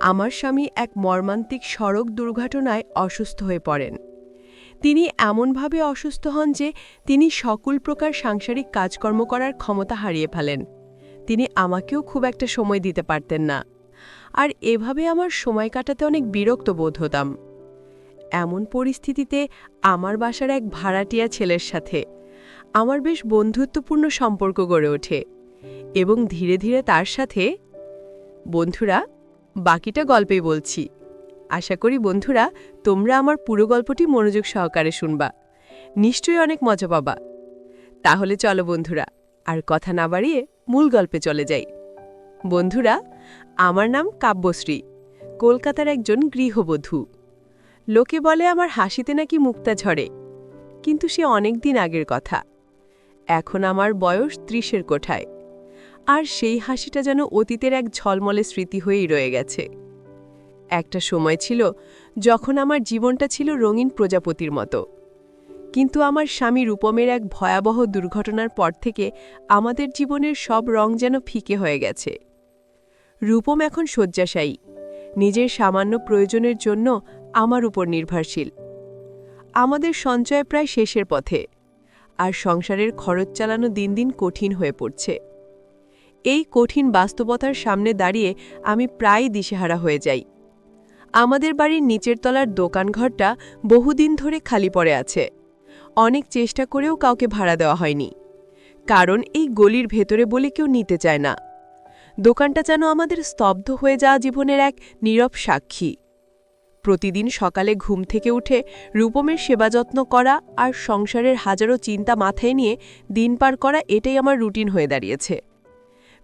আমার স্বামী এক মর্মান্তিক সড়ক দুর্ঘটনায় অসুস্থ হয়ে পড়েন। তিনি এমনভাবে অসুস্থ হন যে তিনি সকল প্রকার সাংসারিক কাজকর্ম করার ক্ষমতা হারিয়ে ফেলেন। তিনি আমাকেও খুব একটা সময় দিতে পারতেন না, আর এভাবে আমার সময় কাটাতে অনেক বিরক্ত বোধ হতাম। এমন পরিস্থিতিতে আমার বাসার এক ভাড়াটিয়া ছেলের সাথে আমার বেশ বন্ধুত্বপূর্ণ সম্পর্ক গড়ে ওঠে এবং ধীরে ধীরে তার সাথে। বন্ধুরা, বাকিটা গল্পেই বলছি। আশা করি বন্ধুরা তোমরা আমার পুরো গল্পটি মনোযোগ সহকারে শুনবা, নিশ্চয়ই অনেক মজা পাবা। তাহলে চলো বন্ধুরা, আর কথা না বাড়িয়ে মূল গল্পে চলে যাই। বন্ধুরা, আমার নাম কাব্যশ্রী, কলকাতার একজন গৃহবধূ। লোকে বলে আমার হাসিতে নাকি মুক্তা ঝরে, কিন্তু সে অনেক দিন আগের কথা। এখন আমার বয়স ৩০-এর কোঠায়, আর সেই হাসিটা যেন অতীতের এক ঝলমলে স্মৃতি হয়েই রয়ে গেছে। একটা সময় ছিল যখন আমার জীবনটা ছিল রঙিন প্রজাপতির মতো, কিন্তু আমার স্বামী রূপমের এক ভয়াবহ দুর্ঘটনার পর থেকে আমাদের জীবনের সব রং যেন ফিকে হয়ে গেছে। রূপম এখন শয্যাশায়ী, নিজের সামান্য প্রয়োজনের জন্য আমার উপর নির্ভরশীল। আমাদের সঞ্চয় প্রায় শেষের পথে, আর সংসারের খরচ চালানো দিন দিন কঠিন হয়ে পড়ছে। এই কঠিন বাস্তবতার সামনে দাঁড়িয়ে আমি প্রায় দিশেহারা হয়ে যাই। আমাদের বাড়ির নিচের তলার দোকানঘরটা বহুদিন ধরে খালি পড়ে আছে। অনেক চেষ্টা করেও কাউকে ভাড়া দেওয়া হয়নি, কারণ এই গলির ভেতরে বলে কেউ নিতে চায় না। দোকানটা যেন আমাদের স্তব্ধ হয়ে যাওয়া জীবনের এক নীরব সাক্ষী। প্রতিদিন সকালে ঘুম থেকে উঠে রূপমের সেবা যত্ন করা আর সংসারের হাজারো চিন্তা মাথায় নিয়ে দিন পার করা, এটাই আমার রুটিন হয়ে দাঁড়িয়েছে।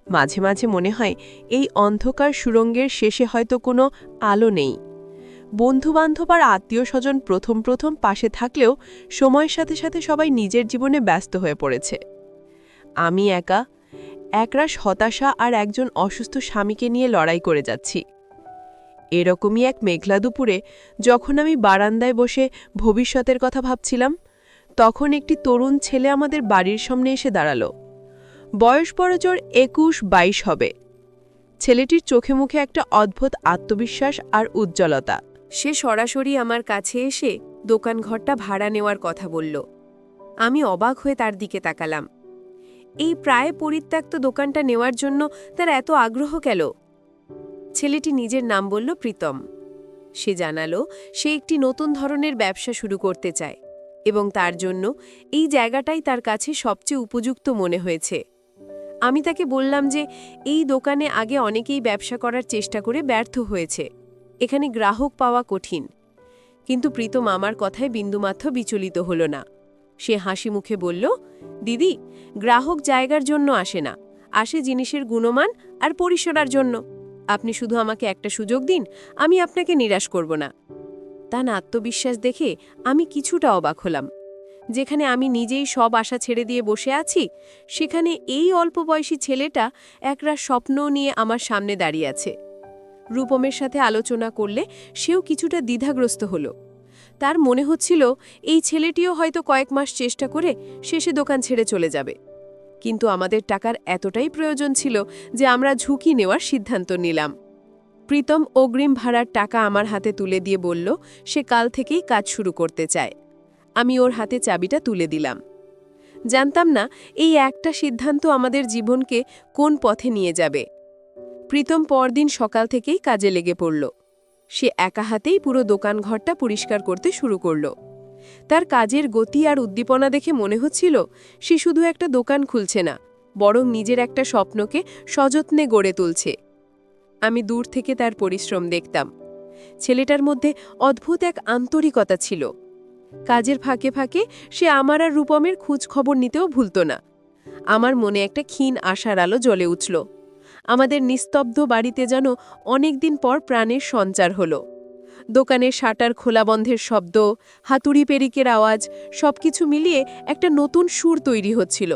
মাঝে মাঝে মনে হয় এই অন্ধকার সুড়ঙ্গের শেষে হয়তো কোনো আলো নেই। বন্ধুবান্ধব আর আত্মীয় স্বজন প্রথম প্রথম পাশে থাকলেও সময়ের সাথে সাথে সবাই নিজের জীবনে ব্যস্ত হয়ে পড়েছে। আমি একা একরাশ হতাশা আর একজন অসুস্থ স্বামীকে নিয়ে লড়াই করে যাচ্ছি। এরকমই এক মেঘলা দুপুরে যখন আমি বারান্দায় বসে ভবিষ্যতের কথা ভাবছিলাম, তখন একটি তরুণ ছেলে আমাদের বাড়ির সামনে এসে দাঁড়ালো। বয়স বড়জোর ২১-২২ হবে। ছেলেটির চোখে মুখে একটা অদ্ভুত আত্মবিশ্বাস আর উজ্জ্বলতা। সে সরাসরি আমার কাছে এসে দোকানঘরটা ভাড়া নেওয়ার কথা বলল। আমি অবাক হয়ে তার দিকে তাকালাম। এই প্রায় পরিত্যক্ত দোকানটা নেওয়ার জন্য তার এত আগ্রহ কেন? ছেলেটি নিজের নাম বলল প্রীতম। সে জানালো সে একটি নতুন ধরনের ব্যবসা শুরু করতে চায় এবং তার জন্য এই জায়গাটাই তার কাছে সবচেয়ে উপযুক্ত মনে হয়েছে। আমি তাকে বললাম যে এই দোকানে আগে অনেকেই ব্যবসা করার চেষ্টা করে ব্যর্থ হয়েছে, এখানে গ্রাহক পাওয়া কঠিন। কিন্তু প্রীতম আমার কথায় বিন্দুমাত্র বিচলিত হল না। সে হাসি মুখে বলল, দিদি, গ্রাহক জায়গার জন্য আসে না, আসে জিনিসের গুণমান আর পরিষেবার জন্য। আপনি শুধু আমাকে একটা সুযোগ দিন, আমি আপনাকে নিরাশ করব না। তার আত্মবিশ্বাস দেখে আমি কিছুটা অবাক হলাম। যেখানে আমি নিজেই সব আশা ছেড়ে দিয়ে বসে আছি, সেখানে এই অল্প বয়সী ছেলেটা একরাশ স্বপ্ন নিয়ে আমার সামনে দাঁড়িয়ে আছে। রূপমের সাথে আলোচনা করলে সেও কিছুটা দ্বিধাগ্রস্ত হলো। তার মনে হচ্ছিল এই ছেলেটিও হয়তো কয়েক মাস চেষ্টা করে শেষে দোকান ছেড়ে চলে যাবে। কিন্তু আমাদের টাকার এতটাই প্রয়োজন ছিল যে আমরা ঝুঁকি নেওয়ার সিদ্ধান্ত নিলাম। প্রীতম অগ্রিম ভাড়ার টাকা আমার হাতে তুলে দিয়ে বলল সে কাল থেকেই কাজ শুরু করতে চায়। আমি ওর হাতে চাবিটা তুলে দিলাম। জানতাম না এই একটা সিদ্ধান্ত আমাদের জীবনকে কোন পথে নিয়ে যাবে। প্রীতম পরদিন সকাল থেকেই কাজে লেগে পড়ল। সে একা হাতেই পুরো দোকানঘরটা পরিষ্কার করতে শুরু করল। তার কাজের গতি আর উদ্দীপনা দেখে মনে হচ্ছিল সে শুধু একটা দোকান খুলছে না, বরং নিজের একটা স্বপ্নকে সযত্নে গড়ে তুলছে। আমি দূর থেকে তার পরিশ্রম দেখতাম। ছেলেটার মধ্যে অদ্ভুত এক আন্তরিকতা ছিল। কাজের ফাঁকে ফাঁকে সে আমার আর রূপমের খোঁজ খবর নিতেও ভুলত না। আমার মনে একটা ক্ষীণ আশার আলো জ্বলে উঠল। আমাদের নিস্তব্ধ বাড়িতে যেন অনেকদিন পর প্রাণের সঞ্চার হলো। দোকানের শাটার খোলা বন্ধের শব্দ, হাতুড়ি পেরিকের আওয়াজ, সবকিছু মিলিয়ে একটা নতুন সুর তৈরি হচ্ছিল।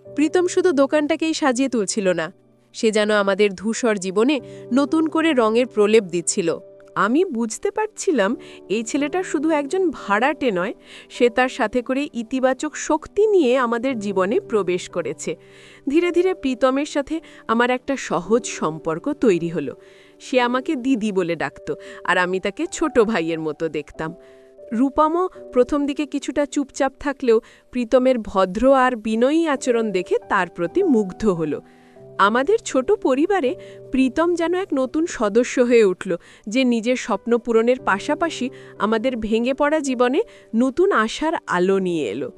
প্রীতম শুধু দোকানটাকেই সাজিয়ে তুলছিল না, সে যেন আমাদের ধূসর জীবনে নতুন করে রঙের প্রলেপ দিচ্ছিল। আমি বুঝতে পারছিলাম এই ছেলেটা শুধু একজন ভাড়াটে নয়, সে তার সাথে করে ইতিবাচক শক্তি নিয়ে আমাদের জীবনে প্রবেশ করেছে। ধীরে ধীরে প্রীতমের সাথে আমার একটা সহজ সম্পর্ক তৈরি হলো। সে আমাকে দিদি বলে ডাকত, আর আমি তাকে ছোট ভাইয়ের মতো দেখতাম। রূপমও প্রথম দিকে কিছুটা চুপচাপ থাকলেও প্রীতমের ভদ্র আর বিনয়ী আচরণ দেখে তার প্রতি মুগ্ধ হল। আমাদের ছোট পরিবারে প্রীতম যেন এক নতুন সদস্য হয়ে উঠল, যে নিজের স্বপ্ন পূরণের পাশাপাশি আমাদের ভেঙে পড়া জীবনে নতুন আশার আলো নিয়ে এলো।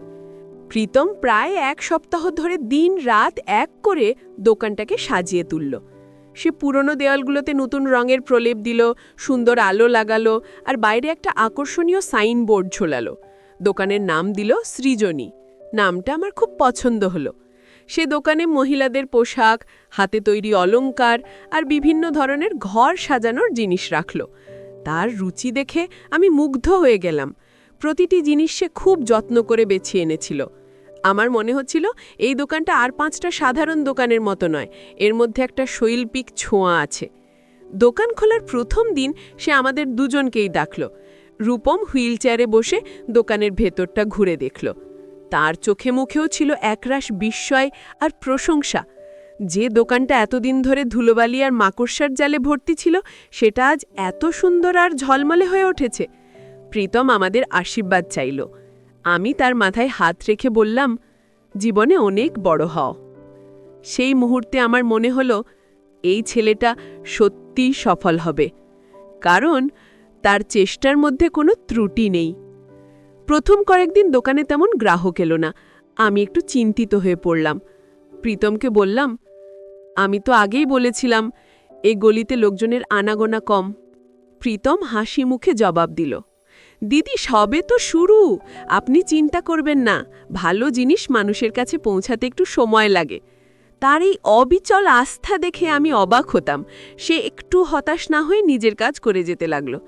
প্রীতম প্রায় 1 সপ্তাহ ধরে দিন রাত এক করে দোকানটাকে সাজিয়ে তুলল। সে পুরনো দেওয়ালগুলোতে নতুন রঙের প্রলেপ দিল, সুন্দর আলো লাগালো, আর বাইরে একটা আকর্ষণীয় সাইনবোর্ড ঝোলালো। দোকানের নাম দিল সৃজনী। নামটা আমার খুব পছন্দ হলো। সে দোকানে মহিলাদের পোশাক, হাতে তৈরি অলংকার আর বিভিন্ন ধরনের ঘর সাজানোর জিনিস রাখল। তার রুচি দেখে আমি মুগ্ধ হয়ে গেলাম। প্রতিটি জিনিস সে খুব যত্ন করে বেছে এনেছিল। আমার মনে হচ্ছিল এই দোকানটা আর 5টা সাধারণ দোকানের মতো নয়, এর মধ্যে একটা শৈল্পিক ছোঁয়া আছে। দোকান খোলার প্রথম দিন সে আমাদের দুজনকেই ডাকল। রূপম হুইলচেয়ারে বসে দোকানের ভেতরটা ঘুরে দেখল। তার চোখে মুখেও ছিল একরাশ বিস্ময় আর প্রশংসা। যে দোকানটা এতদিন ধরে ধুলোবালি আর মাকড়সার জালে ভর্তি ছিল, সেটা আজ এত সুন্দর আর ঝলমলে হয়ে উঠেছে। প্রীতম আমাদের আশীর্বাদ চাইল। আমি তার মাথায় হাত রেখে বললাম, জীবনে অনেক বড় হও। সেই মুহূর্তে আমার মনে হলো এই ছেলেটা সত্যিই সফল হবে, কারণ তার চেষ্টার মধ্যে কোনো ত্রুটি নেই। প্রথম কয়েকদিন দোকানে তেমন গ্রাহক এলো না। আমি একটু চিন্তিত হয়ে পড়লাম। প্রীতমকে বললাম, আমি তো আগেই বলেছিলাম এই গলিতে লোকজনের আনাগোনা কম। প্রীতম হাসি মুখে জবাব দিল, দিদি, সবে তো শুরু, আপনি চিন্তা করবেন না। ভালো জিনিস মানুষের কাছে পৌঁছাতে একটু সময় লাগে। তার এই অবিচল আস্থা দেখে আমি অবাক হতাম। সে একটু হতাশ না হয়ে নিজের কাজ করে যেতে লাগলো।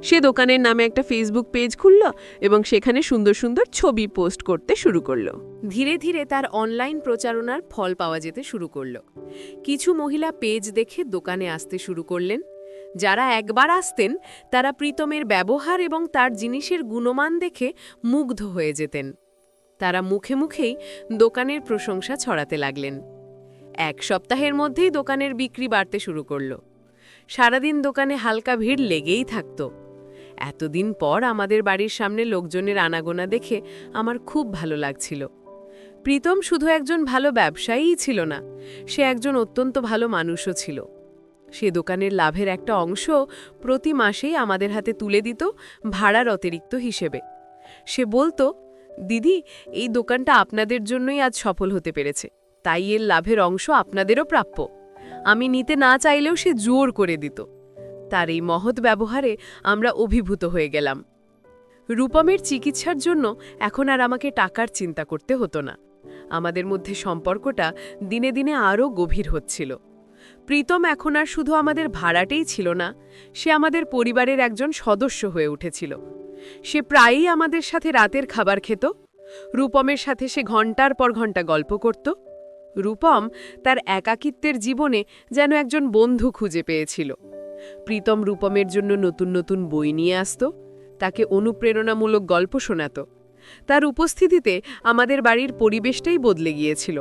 সে দোকানের নামে একটা ফেসবুক পেজ খুলল এবং সেখানে সুন্দর সুন্দর ছবি পোস্ট করতে শুরু করলো। ধীরে ধীরে তার অনলাইন প্রচারণার ফল পাওয়া যেতে শুরু করলো। কিছু মহিলা পেজ দেখে দোকানে আসতে শুরু করলেন। যারা একবার আসতেন তারা প্রীতমের ব্যবহার এবং তার জিনিসের গুণমান দেখে মুগ্ধ হয়ে যেতেন। তারা মুখে মুখেই দোকানের প্রশংসা ছড়াতে লাগলেন। 1 সপ্তাহের মধ্যেই দোকানের বিক্রি বাড়তে শুরু করল। সারাদিন দোকানে হালকা ভিড় লেগেই থাকত। এতদিন পর আমাদের বাড়ির সামনে লোকজনের আনাগোনা দেখে আমার খুব ভালো লাগছিল। প্রীতম শুধু একজন ভালো ব্যবসায়ীই ছিল না, সে একজন অত্যন্ত ভালো মানুষও ছিল। সে দোকানের লাভের একটা অংশ প্রতি মাসেই আমাদের হাতে তুলে দিত ভাড়ার অতিরিক্ত হিসেবে। সে বলতো, দিদি, এই দোকানটা আপনাদের জন্যই আজ সফল হতে পেরেছে, তাই এর লাভের অংশ আপনাদেরও প্রাপ্য। আমি নিতে না চাইলেও সে জোর করে দিত। তার এই মহৎ ব্যবহারে আমরা অভিভূত হয়ে গেলাম। রূপমের চিকিৎসার জন্য এখন আর আমাকে টাকার চিন্তা করতে হতো না। আমাদের মধ্যে সম্পর্কটা দিনে দিনে আরও গভীর হচ্ছিল। প্রীতম এখন আর শুধু আমাদের ভাড়াটেই ছিল না, সে আমাদের পরিবারের একজন সদস্য হয়ে উঠেছিল। সে প্রায়ই আমাদের সাথে রাতের খাবার খেত। রূপমের সাথে সে ঘণ্টার পর ঘণ্টা গল্প করত। রূপম তার একাকিত্বের জীবনে যেন একজন বন্ধু খুঁজে পেয়েছিল। প্রীতম রূপমের জন্য নতুন নতুন বই নিয়ে আসত, তাকে অনুপ্রেরণামূলক গল্প শোনাত। তার উপস্থিতিতে আমাদের বাড়ির পরিবেশটাই বদলে গিয়েছিল।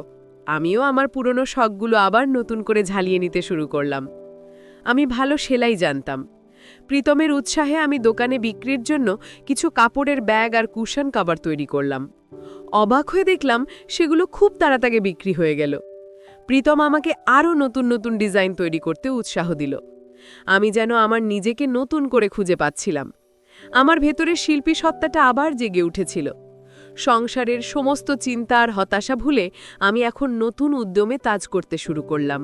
আমিও আমার পুরনো শখগুলো আবার নতুন করে ঝালিয়ে নিতে শুরু করলাম। আমি ভালো সেলাই জানতাম। প্রীতমের উৎসাহে আমি দোকানে বিক্রির জন্য কিছু কাপড়ের ব্যাগ আর কুশন কভার তৈরি করলাম। অবাক হয়ে দেখলাম সেগুলো খুব তাড়াতাড়ি বিক্রি হয়ে গেল। প্রীতম আমাকে আরও নতুন নতুন ডিজাইন তৈরি করতে উৎসাহ দিল। আমি যেন আমার নিজেকে নতুন করে খুঁজে পাচ্ছিলাম। আমার ভেতরের শিল্পী সত্তাটা আবার জেগে উঠেছিল। সংসারের সমস্ত চিন্তা আর হতাশা ভুলে আমি এখন নতুন উদ্যমে কাজ করতে শুরু করলাম।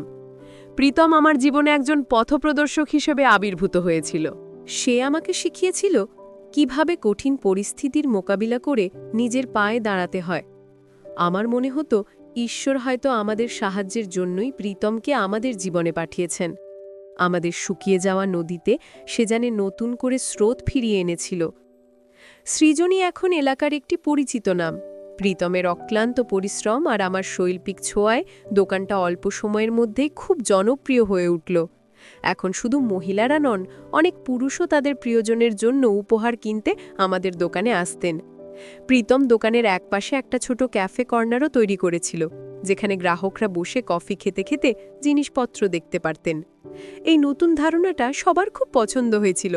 প্রীতম আমার জীবনে একজন পথপ্রদর্শক হিসেবে আবির্ভূত হয়েছিল। সে আমাকে শিখিয়েছিল কিভাবে কঠিন পরিস্থিতির মোকাবিলা করে নিজের পায়ে দাঁড়াতে হয়। আমার মনে হতো ঈশ্বর হয়তো আমাদের সাহায্যের জন্যই প্রীতমকে আমাদের জীবনে পাঠিয়েছেন। আমাদের শুকিয়ে যাওয়া নদীতে সে যেন নতুন করে স্রোত ফিরিয়ে এনেছিল। সৃজনী এখন এলাকার একটি পরিচিত নাম। প্রীতমের অক্লান্ত পরিশ্রম আর আমার শৈল্পিক ছোঁয়ায় দোকানটা অল্প সময়ের মধ্যেই খুব জনপ্রিয় হয়ে উঠল। এখন শুধু মহিলারা নন, অনেক পুরুষও তাদের প্রিয়জনের জন্য উপহার কিনতে আমাদের দোকানে আসতেন। প্রীতম দোকানের একপাশে একটা ছোট ক্যাফে কর্নারও তৈরি করেছিল, যেখানে গ্রাহকরা বসে কফি খেতে খেতে জিনিসপত্র দেখতে পারতেন। এই নতুন ধারণাটা সবার খুব পছন্দ হয়েছিল।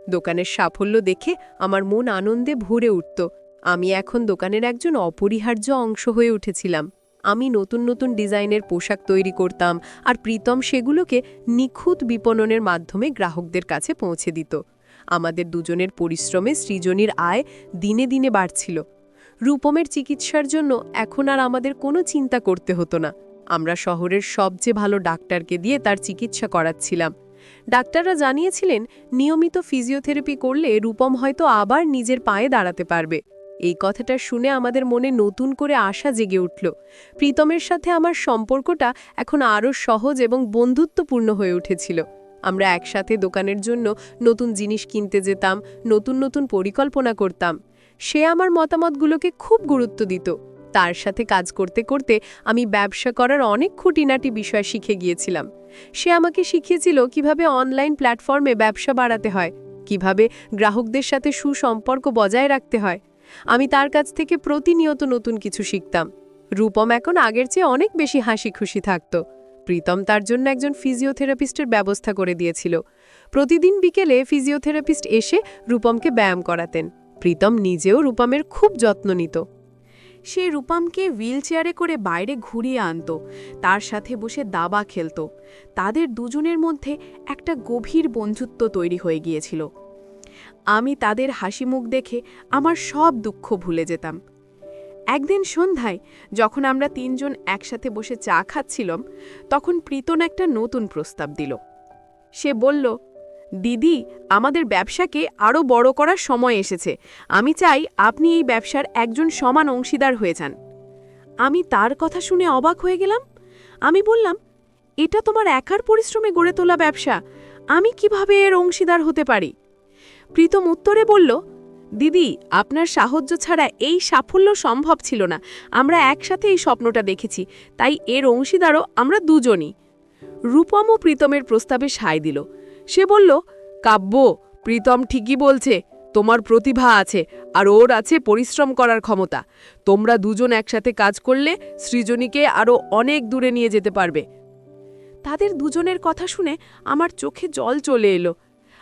দোকানের সাফল্য দেখে আমার মন আনন্দে ভরে উঠত। আমি এখন দোকানের একজন অপরিহার্য অংশ হয়ে উঠেছিলাম। আমি নতুন নতুন ডিজাইনের পোশাক তৈরি করতাম, আর প্রীতম সেগুলোকে নিখুঁত বিপণনের মাধ্যমে গ্রাহকদের কাছে পৌঁছে দিত। আমাদের দুজনের পরিশ্রমে সৃজনীর আয় দিনে দিনে বাড়ছিল। রূপমের চিকিৎসার জন্য এখন আর আমাদের কোনো চিন্তা করতে হতো না। আমরা শহরের সবচেয়ে ভালো ডাক্তারকে দিয়ে তার চিকিৎসা করাচ্ছিলাম। ডাক্তাররা জানিয়েছিলেন নিয়মিত ফিজিওথেরাপি করলে রূপম হয়তো আবার নিজের পায়ে দাঁড়াতে পারবে। এই কথাটা শুনে আমাদের মনে নতুন করে আশা জেগে উঠল। প্রীতমের সাথে আমার সম্পর্কটা এখন আরও সহজ এবং বন্ধুত্বপূর্ণ হয়ে উঠেছিল। আমরা একসাথে দোকানের জন্য নতুন জিনিস কিনতে যেতাম, নতুন নতুন পরিকল্পনা করতাম। সে আমার মতামতগুলোকে খুব গুরুত্ব দিত। তার সাথে কাজ করতে করতে আমি ব্যবসা করার অনেক খুঁটিনাটি বিষয় শিখে গিয়েছিলাম। সে আমাকে শিখিয়েছিল কিভাবে অনলাইন প্ল্যাটফর্মে ব্যবসা বাড়াতে হয়, কিভাবে গ্রাহকদের সাথে সুসম্পর্ক বজায় রাখতে হয়। আমি তার কাছ থেকে প্রতিনিয়ত নতুন কিছু শিখতাম। রূপম এখন আগের চেয়ে অনেক বেশি হাসি খুশি থাকত। প্রীতম তার জন্য একজন ফিজিওথেরাপিস্টের ব্যবস্থা করে দিয়েছিল। প্রতিদিন বিকেলে ফিজিওথেরাপিস্ট এসে রূপমকে ব্যায়াম করাতেন। প্রীতম নিজেও রূপমের খুব যত্ন নিত। সে রূপমকে হুইলচেয়ারে করে বাইরে ঘুরিয়ে আনত, তার সাথে বসে দাবা খেলত। তাদের দুজনের মধ্যে একটা গভীর বন্ধুত্ব তৈরি হয়ে গিয়েছিল। আমি তাদের হাসি মুখ দেখে আমার সব দুঃখ ভুলে যেতাম। একদিন সন্ধ্যায় যখন আমরা তিনজন একসাথে বসে চা খাচ্ছিলাম, তখন প্রীতম একটা নতুন প্রস্তাব দিল। সে বলল, দিদি, আমাদের ব্যবসাকে আরও বড় করার সময় এসেছে। আমি চাই আপনি এই ব্যবসার একজন সমান অংশীদার হয়ে যান। আমি তার কথা শুনে অবাক হয়ে গেলাম। আমি বললাম, এটা তোমার একার পরিশ্রমে গড়ে তোলা ব্যবসা, আমি কিভাবে এর অংশীদার হতে পারি? প্রীতম উত্তরে বলল, দিদি, আপনার সাহায্য ছাড়া এই সাফল্য সম্ভব ছিল না। আমরা একসাথে এই স্বপ্নটা দেখেছি, তাই এর অংশীদারও আমরা দুজনই। রূপমও প্রীতমের প্রস্তাবে সায় দিল। সে বলল, কাব্য, প্রীতম ঠিকই বলছে, তোমার প্রতিভা আছে আর ওর আছে পরিশ্রম করার ক্ষমতা। তোমরা দুজন একসাথে কাজ করলে সৃজনীকে আরও অনেক দূরে নিয়ে যেতে পারবে। তাদের দুজনের কথা শুনে আমার চোখে জল চলে এলো।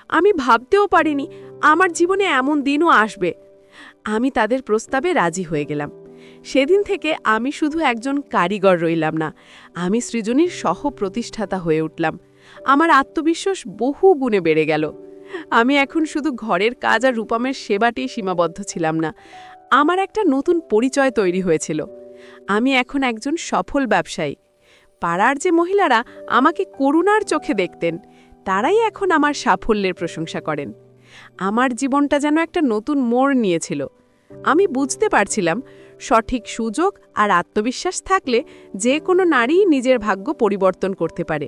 আমি ভাবতেও পারিনি আমার জীবনে এমন দিনও আসবে। আমি তাদের প্রস্তাবে রাজি হয়ে গেলাম। সেদিন থেকে আমি শুধু একজন কারিগর রইলাম না, আমি সৃজনীর সহ প্রতিষ্ঠাতা হয়ে উঠলাম। আমার আত্মবিশ্বাস বহু গুণে বেড়ে গেল। আমি এখন শুধু ঘরের কাজ আর রূপমের সেবাতেই সীমাবদ্ধ ছিলাম না, আমার একটা নতুন পরিচয় তৈরি হয়েছিল। আমি এখন একজন সফল ব্যবসায়ী। পাড়ার যে মহিলারা আমাকে করুণার চোখে দেখতেন, তারাই এখন আমার সাফল্যের প্রশংসা করেন। আমার জীবনটা যেন একটা নতুন মোড় নিয়েছিল। আমি বুঝতে পারছিলাম, সঠিক সুযোগ আর আত্মবিশ্বাস থাকলে যে কোনো নারী নিজের ভাগ্য পরিবর্তন করতে পারে।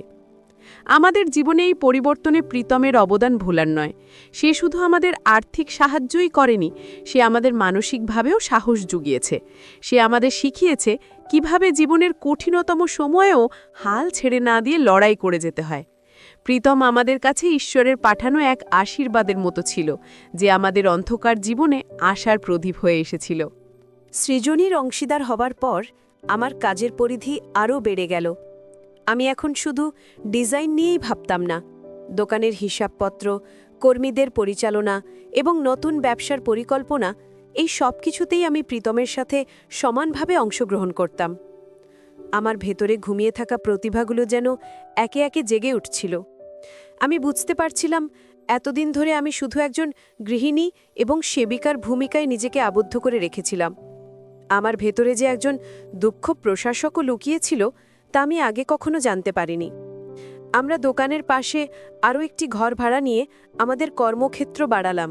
আমাদের জীবনে এই পরিবর্তনে প্রীতমের অবদান ভোলার নয়। সে শুধু আমাদের আর্থিক সাহায্যই করেনি, সে আমাদের মানসিকভাবেও সাহস জুগিয়েছে। সে আমাদের শিখিয়েছে কিভাবে জীবনের কঠিনতম সময়েও হাল ছেড়ে না দিয়ে লড়াই করে যেতে হয়। প্রীতম আমাদের কাছে ঈশ্বরের পাঠানো এক আশীর্বাদের মতো ছিল, যে আমাদের অন্ধকার জীবনে আশার প্রদীপ হয়ে এসেছিল। সৃজনীর অংশীদার হবার পর আমার কাজের পরিধি আরও বেড়ে গেল। আমি এখন শুধু ডিজাইন নিয়েই ভাবতাম না, দোকানের হিসাবপত্র, কর্মীদের পরিচালনা এবং নতুন ব্যবসার পরিকল্পনা, এই সব কিছুতেই আমি প্রীতমের সাথে সমানভাবে অংশগ্রহণ করতাম। আমার ভেতরে ঘুমিয়ে থাকা প্রতিভাগুলো যেন একে একে জেগে উঠছিল। আমি বুঝতে পারছিলাম, এতদিন ধরে আমি শুধু একজন গৃহিণী এবং সেবিকার ভূমিকায় নিজেকে আবদ্ধ করে রেখেছিলাম। আমার ভেতরে যে একজন দক্ষ প্রশাসকও লুকিয়েছিল, তা আমি আগে কখনো জানতে পারিনি। আমরা দোকানের পাশে আরও একটি ঘর ভাড়া নিয়ে আমাদের কর্মক্ষেত্র বাড়ালাম।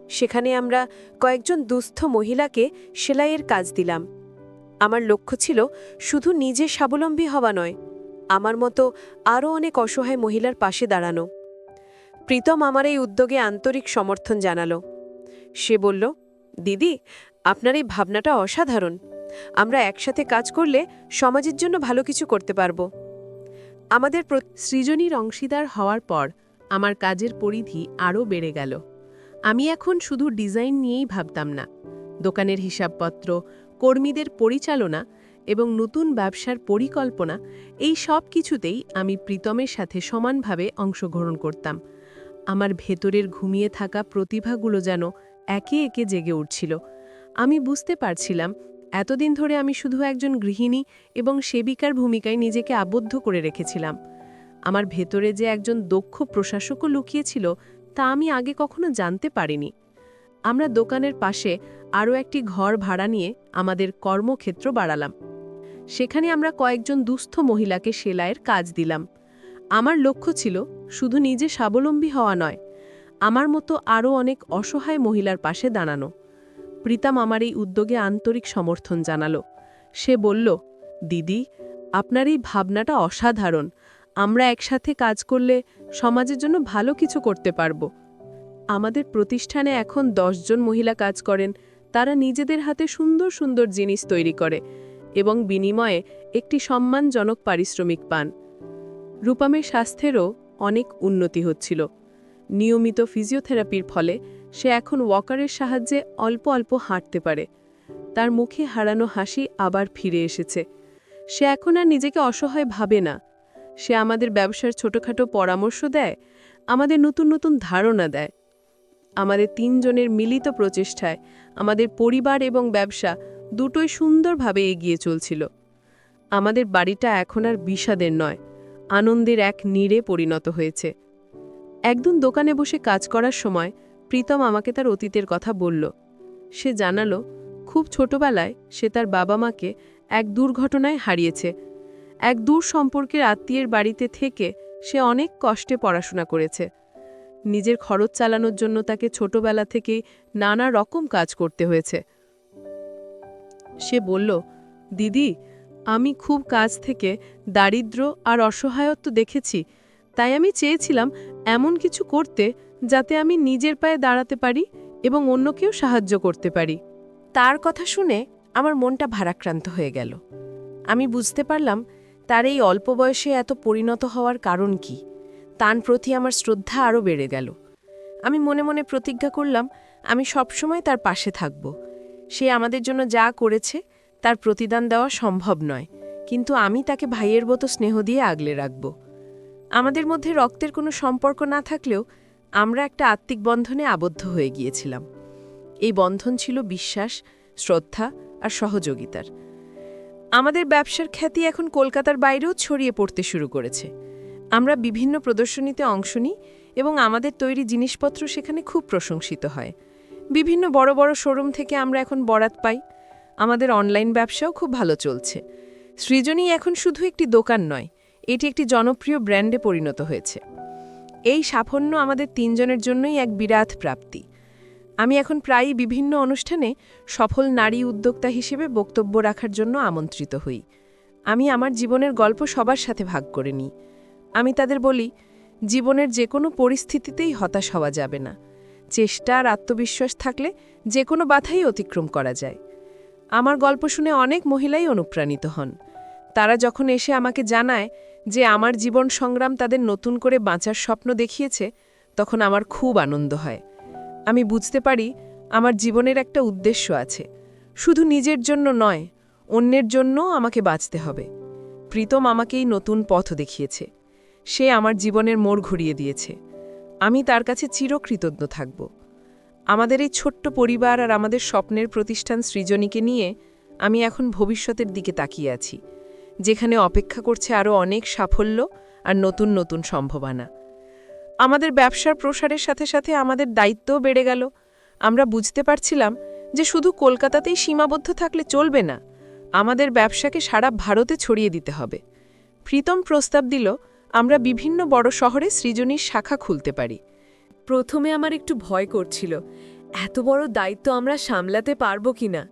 সেখানে আমরা কয়েকজন দুস্থ মহিলাকে সেলাইয়ের কাজ দিলাম। আমার লক্ষ্য ছিল শুধু নিজে স্বাবলম্বী হওয়া নয়, আমার মতো আরও অনেক অসহায় মহিলার পাশে দাঁড়ানো। প্রীতম আমার এই উদ্যোগে আন্তরিক সমর্থন জানালো। সে বলল, দিদি, আপনার এই ভাবনাটা অসাধারণ। আমরা একসাথে কাজ করলে সমাজের জন্য ভালো কিছু করতে পারব। আমাদের সৃজনীর অংশীদার হওয়ার পর আমার কাজের পরিধি আরও বেড়ে গেল। আমি এখন শুধু ডিজাইন নিয়েই ভাবতাম না, দোকানের হিসাবপত্র, কর্মীদের পরিচালনা এবং নতুন ব্যবসার পরিকল্পনা, এই সব কিছুতেই আমি প্রীতমের সাথে সমানভাবে অংশগ্রহণ করতাম। আমার ভেতরের ঘুমিয়ে থাকা প্রতিভাগুলো যেন একে একে জেগে উঠছিল। আমি বুঝতে পারছিলাম এতদিন ধরে আমি শুধু একজন গৃহিণী এবং সেবিকার ভূমিকায় নিজেকে আবদ্ধ করে রেখেছিলাম। আমার ভেতরে যে একজন দক্ষ প্রশাসকও লুকিয়েছিল তা আমি আগে কখনো জানতে পারিনি। আমরা দোকানের পাশে আরও একটি ঘর ভাড়া নিয়ে আমাদের কর্মক্ষেত্র বাড়ালাম। সেখানে আমরা কয়েকজন দুস্থ মহিলাকে সেলাইয়ের কাজ দিলাম। আমার লক্ষ্য ছিল শুধু নিজে স্বাবলম্বী হওয়া নয়, আমার মতো আরও অনেক অসহায় মহিলার পাশে দাঁড়ানো। প্রীতম আমার এই উদ্যোগে আন্তরিক সমর্থন জানালো। সে বলল, দিদি, আপনার এই ভাবনাটা অসাধারণ। আমরা একসাথে কাজ করলে সমাজের জন্য ভালো কিছু করতে পারব। আমাদের প্রতিষ্ঠানে এখন 10 জন মহিলা কাজ করেন। তারা নিজেদের হাতে সুন্দর সুন্দর জিনিস তৈরি করে এবং বিনিময়ে একটি সম্মানজনক পারিশ্রমিক পান। রূপমের স্বাস্থ্যেরও অনেক উন্নতি হচ্ছিল। নিয়মিত ফিজিওথেরাপির ফলে সে এখন ওয়াকারের সাহায্যে অল্প অল্প হাঁটতে পারে। তার মুখে হারানো হাসি আবার ফিরে এসেছে। সে এখন আর নিজেকে অসহায় ভাবে না। সে আমাদের ব্যবসার ছোটখাটো পরামর্শ দেয়, আমাদের নতুন নতুন ধারণা দেয়। আমাদের 3 জনের মিলিত প্রচেষ্টায় আমাদের পরিবার এবং ব্যবসা দুটোই সুন্দরভাবে এগিয়ে চলছিল। আমাদের বাড়িটা এখন আর বিষাদের নয়, আনন্দের এক নীড়ে পরিণত হয়েছে। একদিন দোকানে বসে কাজ করার সময় প্রীতম আমাকে তার অতীতের কথা বলল। সে জানালো, খুব ছোটবেলায় সে তার বাবা মাকে এক দুর্ঘটনায় হারিয়েছে। এক দূর সম্পর্কের আত্মীয়ের বাড়িতে থেকে সে অনেক কষ্টে পড়াশোনা করেছে। নিজের খরচ চালানোর জন্য তাকে ছোটবেলা থেকেই নানা রকম কাজ করতে হয়েছে। সে বলল, দিদি, আমি খুব কাজ থেকে দারিদ্র্য আর অসহায়ত্ব দেখেছি, তাই আমি চেয়েছিলাম এমন কিছু করতে যাতে আমি নিজের পায়ে দাঁড়াতে পারি এবং অন্যকেও সাহায্য করতে পারি। তার কথা শুনে আমার মনটা ভারাক্রান্ত হয়ে গেল। আমি বুঝতে পারলাম তার এই অল্প বয়সে এত পরিণত হওয়ার কারণ কি। তার প্রতি আমার শ্রদ্ধা আরও বেড়ে গেল। আমি মনে মনে প্রতিজ্ঞা করলাম আমি সবসময় তার পাশে থাকব। সে আমাদের জন্য যা করেছে তার প্রতিদান দেওয়া সম্ভব নয়, কিন্তু আমি তাকে ভাইয়ের মতো স্নেহ দিয়ে আগলে রাখব। আমাদের মধ্যে রক্তের কোনো সম্পর্ক না থাকলেও আমরা একটা আত্মিক বন্ধনে আবদ্ধ হয়ে গিয়েছিলাম। এই বন্ধন ছিল বিশ্বাস, শ্রদ্ধা আর সহযোগিতার। আমাদের ব্যবসার খ্যাতি এখন কলকাতার বাইরেও ছড়িয়ে পড়তে শুরু করেছে। আমরা বিভিন্ন প্রদর্শনীতে অংশ নিই এবং আমাদের তৈরি জিনিসপত্র সেখানে খুব প্রশংসিত হয়। বিভিন্ন বড় বড় শোরুম থেকে আমরা এখন বরাত পাই। আমাদের অনলাইন ব্যবসাও খুব ভালো চলছে। সৃজনী এখন শুধু একটি দোকান নয়, এটি একটি জনপ্রিয় ব্র্যান্ডে পরিণত হয়েছে। এই সাফল্য আমাদের 3 জনের জন্যই এক বিরাট প্রাপ্তি। আমি এখন প্রায়ই বিভিন্ন অনুষ্ঠানে সফল নারী উদ্যোক্তা হিসেবে বক্তব্য রাখার জন্য আমন্ত্রিত হই। আমি আমার জীবনের গল্প সবার সাথে ভাগ করে নিই। আমি তাদের বলি, জীবনের যে কোনো পরিস্থিতিতেই হতাশ হওয়া যাবে না। চেষ্টা আর আত্মবিশ্বাস থাকলে যে কোনো বাধাই অতিক্রম করা যায়। আমার গল্প শুনে অনেক মহিলাই অনুপ্রাণিত হন। তারা যখন এসে আমাকে জানায় যে আমার জীবন সংগ্রাম তাদের নতুন করে বাঁচার স্বপ্ন দেখিয়েছে, তখন আমার খুব আনন্দ হয়। আমি বুঝতে পারি আমার জীবনের একটা উদ্দেশ্য আছে, শুধু নিজের জন্য নয়, অন্যের জন্যও আমাকে বাঁচতে হবে। প্রীতম আমাকে এই নতুন পথ দেখিয়েছে। সে আমার জীবনের মোড় ঘুরিয়ে দিয়েছে। আমি তার কাছে চিরকৃতজ্ঞ থাকব। আমাদের এই ছোট্ট পরিবার আর আমাদের স্বপ্নের প্রতিষ্ঠান সৃজনীকে নিয়ে আমি এখন ভবিষ্যতের দিকে তাকিয়ে আছি, যেখানে অপেক্ষা করছে আরও অনেক সাফল্য আর নতুন নতুন সম্ভাবনা। আমাদের ব্যবসার প্রসারের সাথে সাথে আমাদের দায়িত্বও বেড়ে গেল। আমরা বুঝতে পারছিলাম যে শুধু কলকাতাতেই সীমাবদ্ধ থাকলে চলবে না, আমাদের ব্যবসাকে সারা ভারতে ছড়িয়ে দিতে হবে। প্রীতম প্রস্তাব দিল আমরা বিভিন্ন বড় শহরে সৃজনীর শাখা খুলতে পারি। প্রথমে আমার একটু ভয় করছিল, এত বড় দায়িত্ব আমরা সামলাতে পারবো কিনা,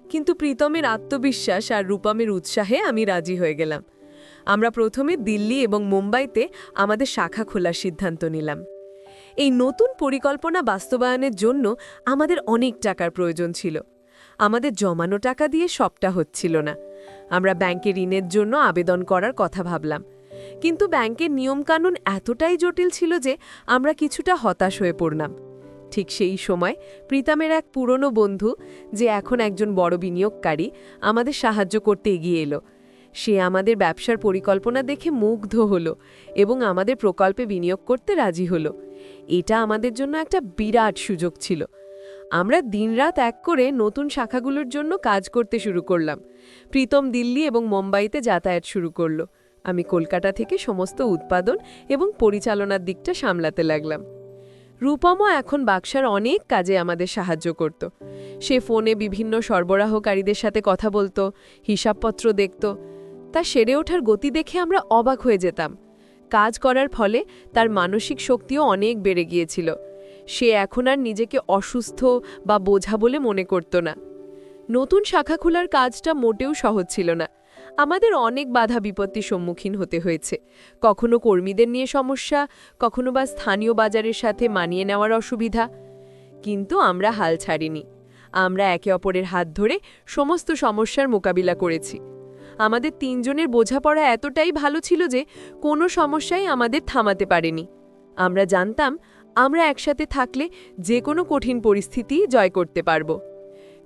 কিন্তু প্রীতমের আত্মবিশ্বাস আর রূপমের উৎসাহে আমি রাজি হয়ে গেলাম। আমরা প্রথমে দিল্লি এবং মুম্বাইতে আমাদের শাখা খোলার সিদ্ধান্ত নিলাম। এই নতুন পরিকল্পনা বাস্তবায়নের জন্য আমাদের অনেক টাকার প্রয়োজন ছিল। আমাদের জমানো টাকা দিয়ে সবটা হচ্ছিল না। আমরা ব্যাংকে ঋণের জন্য আবেদন করার কথা ভাবলাম, কিন্তু ব্যাংকের নিয়মকানুন এতটাই জটিল ছিল যে আমরা কিছুটা হতাশ হয়ে পড়লাম। ঠিক সেই সময় প্রীতমের এক পুরনো বন্ধু, যে এখন একজন বড় বিনিয়োগকারী, আমাদের সাহায্য করতে এগিয়ে এলো। সে আমাদের ব্যবসার পরিকল্পনা দেখে মুগ্ধ হলো এবং আমাদের প্রকল্পে বিনিয়োগ করতে রাজি হলো। এটা আমাদের জন্য একটা বিরাট সুযোগ ছিল। আমরা দিনরাত এক করে নতুন শাখাগুলোর জন্য কাজ করতে শুরু করলাম। প্রীতম দিল্লি এবং মুম্বাইতে যাতায়াত শুরু করলো। আমি কলকাতা থেকে সমস্ত উৎপাদন এবং পরিচালনার দিকটা সামলাতে লাগলাম। রূপমও এখন বাক্সার অনেক কাজে আমাদের সাহায্য করত। সে ফোনে বিভিন্ন সরবরাহকারীদের সাথে কথা বলতো, হিসাবপত্র দেখত। তা সেরে ওঠার গতি দেখে আমরা অবাক হয়ে যেতাম। কাজ করার ফলে তার মানসিক শক্তিও অনেক বেড়ে গিয়েছিল। সে এখন আর নিজেকে অসুস্থ বা বোঝা বলে মনে করত না। নতুন শাখা খোলার কাজটা মোটেও সহজ ছিল না। আমাদের অনেক বাধা বিপত্তির সম্মুখীন হতে হয়েছে। কখনো কর্মীদের নিয়ে সমস্যা, কখনো বা স্থানীয় বাজারের সাথে মানিয়ে নেওয়ার অসুবিধা। কিন্তু আমরা হাল ছাড়িনি। আমরা একে অপরের হাত ধরে সমস্ত সমস্যার মোকাবিলা করেছি। আমাদের তিনজনের বোঝাপড়া এতটাই ভালো ছিল যে কোনো সমস্যাই আমাদের থামাতে পারেনি। আমরা জানতাম আমরা একসাথে থাকলে যে কোনো কঠিন পরিস্থিতি জয় করতে পারব।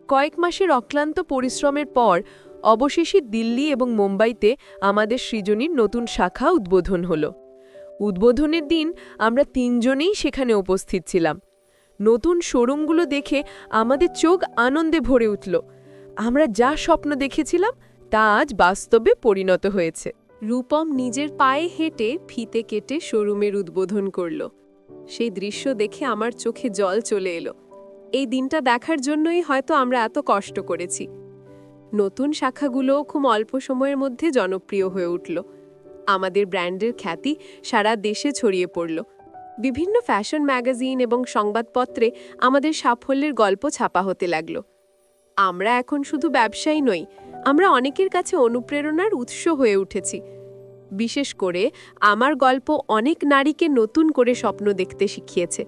কয়েক মাসের অক্লান্ত পরিশ্রমের পর অবশেষে দিল্লি এবং মুম্বাইতে আমাদের সৃজনীর নতুন শাখা উদ্বোধন হলো। উদ্বোধনের দিন আমরা তিনজনেই সেখানে উপস্থিত ছিলাম। নতুন শোরুমগুলো দেখে আমাদের চোখ আনন্দে ভরে উঠল। আমরা যা স্বপ্ন দেখেছিলাম তা আজ বাস্তবে পরিণত হয়েছে। রূপম নিজের পায়ে হেঁটে ফিতে কেটে শোরুমের উদ্বোধন করল। সেই দৃশ্য দেখে আমার চোখে জল চলে এলো। এই দিনটা দেখার জন্যই হয়তো আমরা এত কষ্ট করেছি। নতুন শাখাগুলো খুব অল্প সময়ের মধ্যে জনপ্রিয় হয়ে উঠল। আমাদের ব্র্যান্ডের খ্যাতি সারা দেশে ছড়িয়ে পড়ল। বিভিন্ন ফ্যাশন ম্যাগাজিন এবং সংবাদপত্রে আমাদের সাফল্যের গল্প ছাপা হতে লাগল। আমরা এখন শুধু ব্যবসায়ী নই, আমরা অনেকের কাছে অনুপ্রেরণার উৎস হয়ে উঠেছি। বিশেষ করে আমার গল্প অনেক নারীকে নতুন করে স্বপ্ন দেখতে শিখিয়েছে।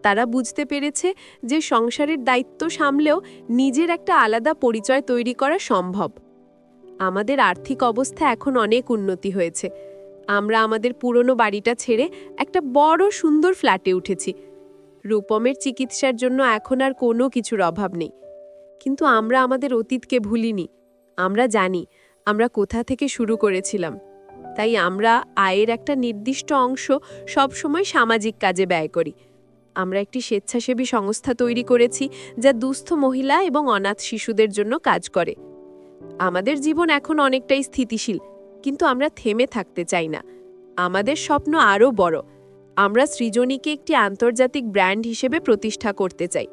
তারা বুঝতে পেরেছে যে সংসারের দায়িত্ব সামলেও নিজের একটা আলাদা পরিচয় তৈরি করা সম্ভব। আমাদের আর্থিক অবস্থা এখন অনেক উন্নতি হয়েছে। আমরা আমাদের পুরনো বাড়িটা ছেড়ে একটা বড় সুন্দর ফ্ল্যাটে উঠেছি। রূপমের চিকিৎসার জন্য এখন আর কোনো কিছুর অভাব নেই। কিন্তু আমরা আমাদের অতীতকে ভুলিনি। আমরা জানি আমরা কোথা থেকে শুরু করেছিলাম। তাই আমরা আয়ের একটা নির্দিষ্ট অংশ সবসময় সামাজিক কাজে ব্যয় করি। আমরা একটি স্বেচ্ছাসেবী সংস্থা তৈরি করেছি যা দুস্থ মহিলা এবং অনাথ শিশুদের জন্য কাজ করে। আমাদের জীবন এখন অনেকটাই স্থিতিশীল, কিন্তু আমরা থেমে থাকতে চাই না। আমাদের স্বপ্ন আরও বড়। আমরা সৃজনীকে একটি আন্তর্জাতিক ব্র্যান্ড হিসেবে প্রতিষ্ঠা করতে চাই।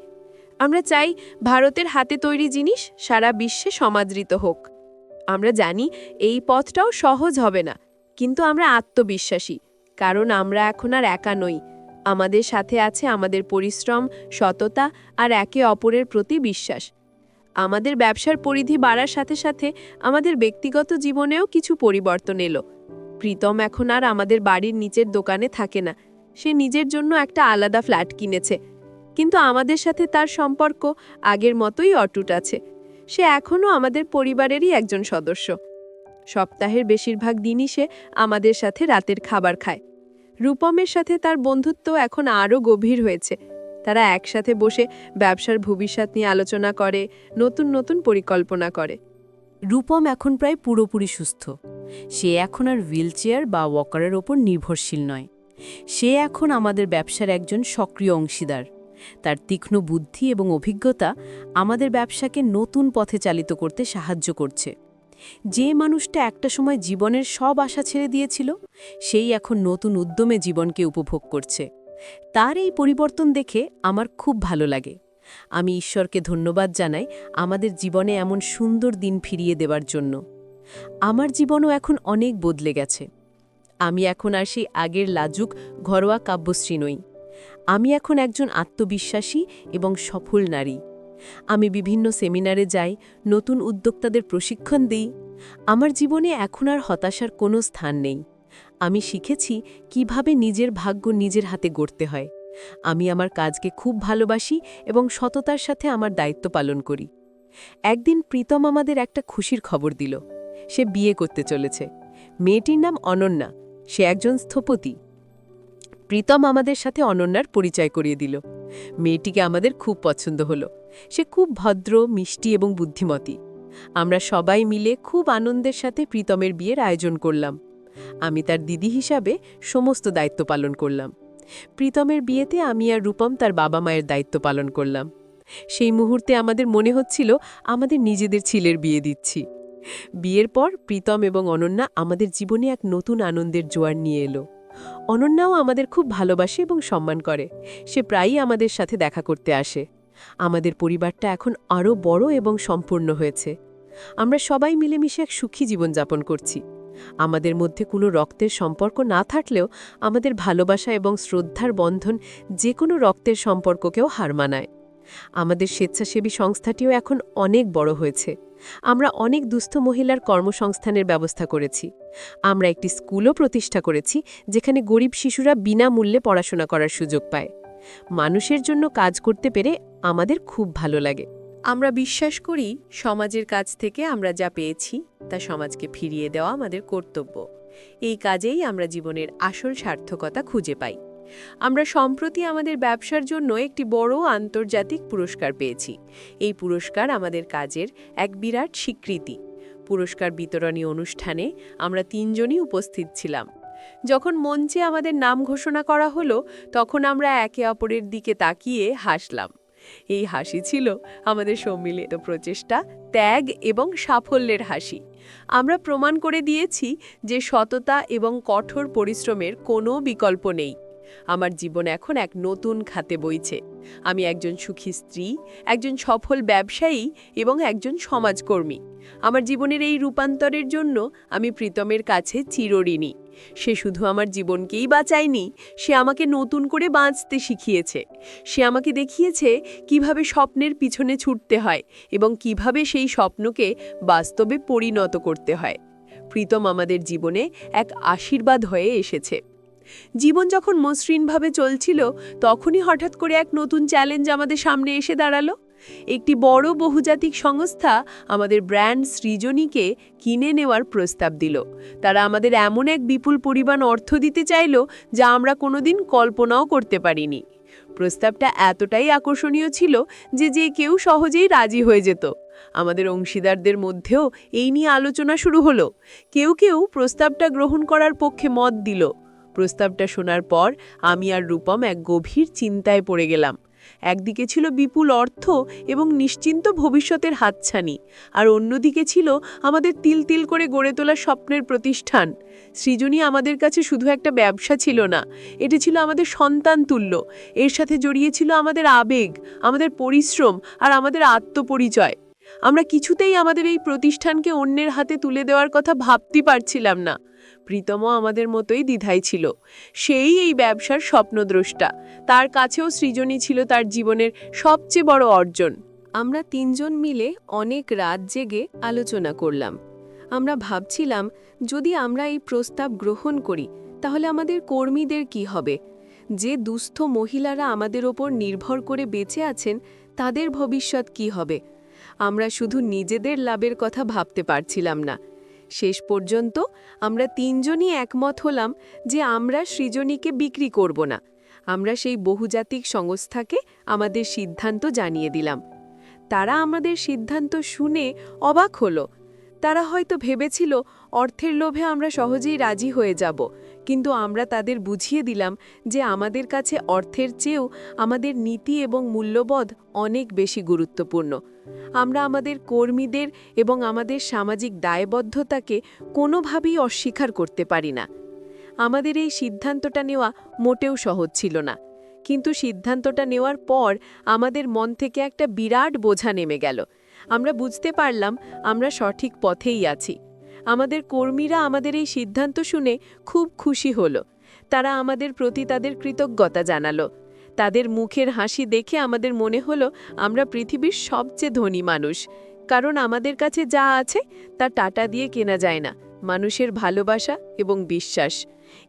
আমরা চাই ভারতের হাতে তৈরি জিনিস সারা বিশ্বে সমাদৃত হোক। আমরা জানি এই পথটাও সহজ হবে না, কিন্তু আমরা আত্মবিশ্বাসী, কারণ আমরা এখন আর একা নই। আমাদের সাথে আছে আমাদের পরিশ্রম, সততা আর একে অপরের প্রতি বিশ্বাস। আমাদের ব্যবসার পরিধি বাড়ার সাথে সাথে আমাদের ব্যক্তিগত জীবনেও কিছু পরিবর্তন এলো। প্রীতম এখন আর আমাদের বাড়ির নিচের দোকানে থাকে না। সে নিজের জন্য একটা আলাদা ফ্ল্যাট কিনেছে, কিন্তু আমাদের সাথে তার সম্পর্ক আগের মতোই অটুট আছে। সে এখনও আমাদের পরিবারেরই একজন সদস্য। সপ্তাহের বেশিরভাগ দিনই সে আমাদের সাথে রাতের খাবার খায়। রূপমের সাথে তার বন্ধুত্ব এখন আরও গভীর হয়েছে। তারা একসাথে বসে ব্যবসার ভবিষ্যৎ নিয়ে আলোচনা করে, নতুন নতুন পরিকল্পনা করে। রূপম এখন প্রায় পুরোপুরি সুস্থ। সে এখন আর হুইলচেয়ার বা ওয়াকারের ওপর নির্ভরশীল নয়। সে এখন আমাদের ব্যবসার একজন সক্রিয় অংশীদার। তার তীক্ষ্ণ বুদ্ধি এবং অভিজ্ঞতা আমাদের ব্যবসাকে নতুন পথে চালিত করতে সাহায্য করছে। যে মানুষটা একটা সময় জীবনের সব আশা ছেড়ে দিয়েছিল, সেই এখন নতুন উদ্যমে জীবনকে উপভোগ করছে। তার এই পরিবর্তন দেখে আমার খুব ভালো লাগে। আমি ঈশ্বরকে ধন্যবাদ জানাই আমাদের জীবনে এমন সুন্দর দিন ফিরিয়ে দেওয়ার জন্য। আমার জীবনও এখন অনেক বদলে গেছে। আমি এখন আর সেই আগের লাজুক ঘরোয়া কাব্যশ্রী নই। আমি এখন একজন আত্মবিশ্বাসী এবং সফল নারী। আমি বিভিন্ন সেমিনারে যাই, নতুন উদ্যোক্তাদের প্রশিক্ষণ দিই। আমার জীবনে এখন আর হতাশার কোনো স্থান নেই। আমি শিখেছি কিভাবে নিজের ভাগ্য নিজের হাতে গড়তে হয়। আমি আমার কাজকে খুব ভালোবাসি এবং সততার সাথে আমার দায়িত্ব পালন করি। একদিন প্রীতম আমাদের একটা খুশির খবর দিল। সে বিয়ে করতে চলেছে। মেয়েটির নাম অনন্যা। সে একজন স্থপতি। প্রীতম আমাদের সাথে অনন্যার পরিচয় করিয়ে দিল। মেয়েটিকে আমাদের খুব পছন্দ হলো। সে খুব ভদ্র, মিষ্টি এবং বুদ্ধিমতী। আমরা সবাই মিলে খুব আনন্দের সাথে প্রীতমের বিয়ের আয়োজন করলাম। আমি তার দিদি হিসাবে সমস্ত দায়িত্ব পালন করলাম। প্রীতমের বিয়েতে আমি আর রূপম তার বাবা মায়ের দায়িত্ব পালন করলাম। সেই মুহূর্তে আমাদের মনে হচ্ছিল আমাদের নিজেদের ছেলের বিয়ে দিচ্ছি। বিয়ের পর প্রীতম এবং অনন্যা আমাদের জীবনে এক নতুন আনন্দের জোয়ার নিয়ে এলো। অনন্যাও আমাদের খুব ভালোবাসে এবং সম্মান করে। সে প্রায়ই আমাদের সাথে দেখা করতে আসে। আমাদের পরিবারটা এখন আরও বড় এবং সম্পূর্ণ হয়েছে। আমরা সবাই মিলেমিশে এক সুখী জীবনযাপন করছি। আমাদের মধ্যে কোনো রক্তের সম্পর্ক না থাকলেও আমাদের ভালোবাসা এবং শ্রদ্ধার বন্ধন যে কোনো রক্তের সম্পর্ককেও হার মানায়। আমাদের স্বেচ্ছাসেবী সংস্থাটিও এখন অনেক বড় হয়েছে। আমরা অনেক দুস্থ মহিলার কর্মসংস্থানের ব্যবস্থা করেছি। আমরা একটি স্কুলও প্রতিষ্ঠা করেছি, যেখানে গরিব শিশুরা বিনামূল্যে পড়াশোনা করার সুযোগ পায়। মানুষের জন্য কাজ করতে পেরে আমাদের খুব ভালো লাগে। আমরা বিশ্বাস করি সমাজের কাছ থেকে আমরা যা পেয়েছি তা সমাজকে ফিরিয়ে দেওয়া আমাদের কর্তব্য। এই কাজেই আমরা জীবনের আসল সার্থকতা খুঁজে পাই। আমরা সম্প্রতি আমাদের ব্যবসার জন্য একটি বড় আন্তর্জাতিক পুরস্কার পেয়েছি। এই পুরস্কার আমাদের কাজের এক বিরাট স্বীকৃতি। পুরস্কার বিতরণী অনুষ্ঠানে আমরা ৩ জনই উপস্থিত ছিলাম। যখন মঞ্চে আমাদের নাম ঘোষণা করা হলো, তখন আমরা একে অপরের দিকে তাকিয়ে হাসলাম। এই হাসি ছিল আমাদের সম্মিলিত প্রচেষ্টা, ত্যাগ এবং সাফল্যের হাসি। আমরা প্রমাণ করে দিয়েছি যে সততা এবং কঠোর পরিশ্রমের কোনো বিকল্প নেই। আমার জীবন এখন এক নতুন খাতে বইছে। আমি একজন সুখী স্ত্রী, একজন সফল ব্যবসায়ী এবং একজন সমাজকর্মী। আমার জীবনের এই রূপান্তরের জন্য আমি প্রীতমের কাছে চিরঋণী। সে শুধু আমার জীবনকেই বাঁচায়নি, সে আমাকে নতুন করে বাঁচতে শিখিয়েছে। সে আমাকে দেখিয়েছে কিভাবে স্বপ্নের পিছনে ছুটতে হয় এবং কিভাবে সেই স্বপ্নকে বাস্তবে পরিণত করতে হয়। প্রীতম আমাদের জীবনে এক আশীর্বাদ হয়ে এসেছে। জীবন যখন মসৃণভাবে চলছিল, তখনই হঠাৎ করে এক নতুন চ্যালেঞ্জ আমাদের সামনে এসে দাঁড়ালো। একটি বড় বহুজাতিক সংস্থা আমাদের ব্র্যান্ড সৃজনীকে কিনে নেওয়ার প্রস্তাব দিল। তারা আমাদের এমন এক বিপুল পরিমাণ অর্থ দিতে চাইল যা আমরা কোনোদিন কল্পনাও করতে পারিনি। প্রস্তাবটা এতটাই আকর্ষণীয় ছিল যে যে কেউ সহজেই রাজি হয়ে যেত। আমাদের অংশীদারদের মধ্যেও এই নিয়ে আলোচনা শুরু হলো। কেউ কেউ প্রস্তাবটা গ্রহণ করার পক্ষে মত দিল। প্রস্তাবটা শোনার পর আমি আর রূপম এক গভীর চিন্তায় পড়ে গেলাম। একদিকে ছিল বিপুল অর্থ এবং নিশ্চিন্ত ভবিষ্যতের হাতছানি, আর অন্যদিকে ছিল আমাদের তিল তিল করে গড়ে তোলা স্বপ্নের প্রতিষ্ঠান। সৃজনী আমাদের কাছে শুধু একটা ব্যবসা ছিল না, এটি ছিল আমাদের সন্তান তুল্য। এর সাথে জড়িয়ে ছিল আমাদের আবেগ, আমাদের পরিশ্রম আর আমাদের আত্মপরিচয়। আমরা কিছুতেই আমাদের এই প্রতিষ্ঠানকে অন্যের হাতে তুলে দেওয়ার কথা ভাবতে পারছিলাম না। প্রীতমও আমাদের মতোই দ্বিধায় ছিল। সেই এই ব্যবসার স্বপ্নদ্রষ্টা। তার কাছেও সৃজনী ছিল তার জীবনের সবচেয়ে বড় অর্জন। আমরা ৩ জন মিলে অনেক রাত জেগে আলোচনা করলাম। আমরা ভাবছিলাম, যদি আমরা এই প্রস্তাব গ্রহণ করি তাহলে আমাদের কর্মীদের কি হবে? যে দুস্থ মহিলারা আমাদের ওপর নির্ভর করে বেঁচে আছেন, তাদের ভবিষ্যৎ কি হবে? আমরা শুধু নিজেদের লাভের কথা ভাবতে পারছিলাম না। শেষ পর্যন্ত আমরা ৩ জনই একমত হলাম যে আমরা সৃজনীকে বিক্রি করব না। আমরা সেই বহুজাতিক সংস্থাকে আমাদের সিদ্ধান্ত জানিয়ে দিলাম। তারা আমাদের সিদ্ধান্ত শুনে অবাক হলো। তারা হয়তো ভেবেছিল অর্থের লোভে আমরা সহজেই রাজি হয়ে যাব, কিন্তু আমরা তাদের বুঝিয়ে দিলাম যে আমাদের কাছে অর্থের চেয়েও আমাদের নীতি এবং মূল্যবোধ অনেক বেশি গুরুত্বপূর্ণ। আমরা আমাদের কর্মীদের এবং আমাদের সামাজিক দায়বদ্ধতাকে কোনোভাবেই অস্বীকার করতে পারি না। আমাদের এই সিদ্ধান্তটা নেওয়া মোটেও সহজ ছিল না, কিন্তু সিদ্ধান্তটা নেওয়ার পর আমাদের মন থেকে একটা বিরাট বোঝা নেমে গেল। আমরা বুঝতে পারলাম আমরা সঠিক পথেই আছি। আমাদের কর্মীরা আমাদের এই সিদ্ধান্ত শুনে খুব খুশি হলো। তারা আমাদের প্রতি তাদের কৃতজ্ঞতা জানালো। তাদের মুখের হাসি দেখে আমাদের মনে হলো আমরা পৃথিবীর সবচেয়ে ধনী মানুষ, কারণ আমাদের কাছে যা আছে তা টাকা দিয়ে কেনা যায় না, মানুষের ভালোবাসা এবং বিশ্বাস।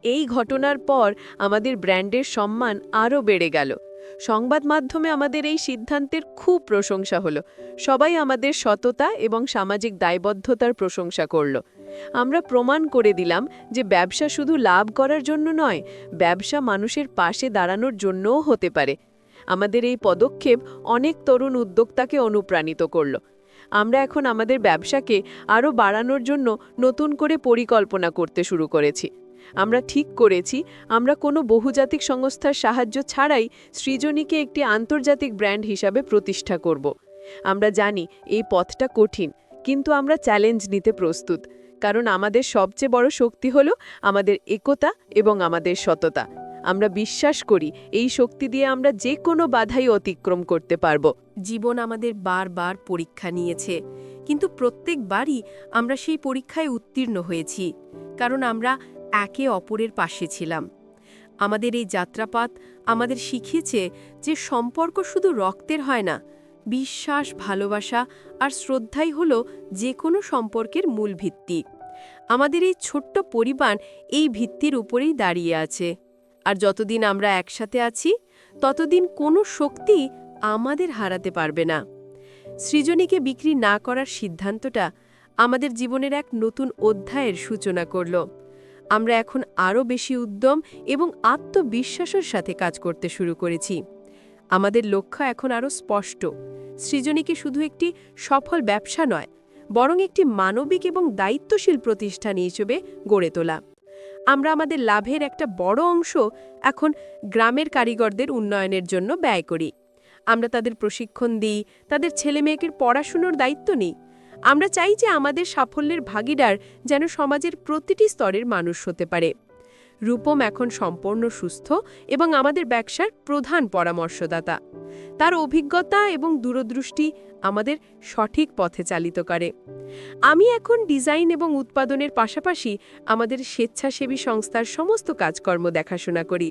এই ঘটনার পর আমাদের ব্র্যান্ডের সম্মান আরও বেড়ে গেল। সংবাদ মাধ্যমে আমাদের এই সিদ্ধান্তের খুব প্রশংসা হলো। সবাই আমাদের সততা এবং সামাজিক দায়বদ্ধতার প্রশংসা করল। আমরা প্রমাণ করে দিলাম যে ব্যবসা শুধু লাভ করার জন্য নয়, ব্যবসা মানুষের পাশে দাঁড়ানোর জন্যও হতে পারে। আমাদের এই পদক্ষেপ অনেক তরুণ উদ্যোক্তাকে অনুপ্রাণিত করল। আমরা এখন আমাদের ব্যবসাকে আরও বাড়ানোর জন্য নতুন করে পরিকল্পনা করতে শুরু করেছি। আমরা ঠিক করেছি আমরা কোনো বহুজাতিক সংস্থার সাহায্য ছাড়াই সৃজনীকে একটি আন্তর্জাতিক ব্র্যান্ড হিসাবে প্রতিষ্ঠা করব। আমরা জানি এই পথটা কঠিন, কিন্তু আমরা চ্যালেঞ্জ নিতে প্রস্তুত, কারণ আমাদের সবচেয়ে বড় শক্তি হলো আমাদের একতা এবং আমাদের সততা। আমরা বিশ্বাস করি এই শক্তি দিয়ে আমরা যে কোনো বাধাই অতিক্রম করতে পারব। জীবন আমাদের বারবার পরীক্ষা নিয়েছে, কিন্তু প্রত্যেকবারই আমরা সেই পরীক্ষায় উত্তীর্ণ হয়েছি, কারণ আমরা একে অপরের পাশে ছিলাম। আমাদের এই যাত্রাপথ আমাদের শিখিয়েছে যে সম্পর্ক শুধু রক্তের হয় না, বিশ্বাস, ভালোবাসা আর শ্রদ্ধাই হলো যে কোনো সম্পর্কের মূল ভিত্তি। আমাদের এই ছোট্ট পরিবার এই ভিত্তির উপরেই দাঁড়িয়ে আছে, আর যতদিন আমরা একসাথে আছি ততদিন কোনো শক্তি আমাদের হারাতে পারবে না। সৃজনীকে বিক্রি না করার সিদ্ধান্তটা আমাদের জীবনের এক নতুন অধ্যায়ের সূচনা করল। আমরা এখন আরও বেশি উদ্যম এবং আত্মবিশ্বাসের সাথে কাজ করতে শুরু করেছি। আমাদের লক্ষ্য এখন আরও স্পষ্ট। সৃজনীকে শুধু একটি সফল ব্যবসা নয়, বরং একটি মানবিক এবং দায়িত্বশীল প্রতিষ্ঠান হিসেবে গড়ে তোলা। আমরা আমাদের লাভের একটা বড় অংশ এখন গ্রামের কারিগরদের উন্নয়নের জন্য ব্যয় করি। আমরা তাদের প্রশিক্ষণ দিই, তাদের ছেলেমেয়েকে পড়াশুনোর দায়িত্ব নিই। আমরা চাই যে আমাদের সাফল্যের ভাগিদার যেন সমাজের প্রতিটি স্তরের মানুষ হতে পারে। রূপম এখন সম্পূর্ণ সুস্থ এবং আমাদের ব্যবসার প্রধান পরামর্শদাতা। তার অভিজ্ঞতা এবং দূরদৃষ্টি আমাদের সঠিক পথে চালিত করে। আমি এখন ডিজাইন এবং উৎপাদনের পাশাপাশি আমাদের স্বেচ্ছাসেবী সংস্থার সমস্ত কাজকর্ম দেখাশোনা করি।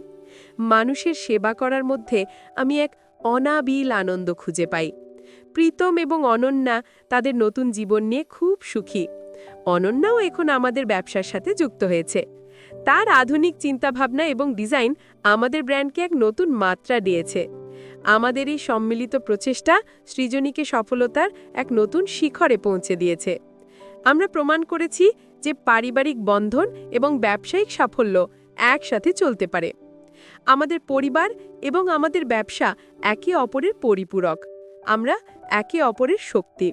মানুষের সেবা করার মধ্যে আমি এক অনাবিল আনন্দ খুঁজে পাই। প্রীতম এবং অনন্যা তাদের নতুন জীবন নিয়ে খুব সুখী। অনন্যাও এখন আমাদের ব্যবসার সাথে যুক্ত হয়েছে। তার আধুনিক চিন্তাভাবনা এবং ডিজাইন আমাদের ব্র্যান্ডকে এক নতুন মাত্রা দিয়েছে। আমাদের এই সম্মিলিত প্রচেষ্টা সৃজনীকে সফলতার এক নতুন শিখরে পৌঁছে দিয়েছে। আমরা প্রমাণ করেছি যে পারিবারিক বন্ধন এবং ব্যবসায়িক সাফল্য একসাথে চলতে পারে। আমাদের পরিবার এবং আমাদের ব্যবসা একে অপরের পরিপূরক। আমরা একে অপরের শক্তি।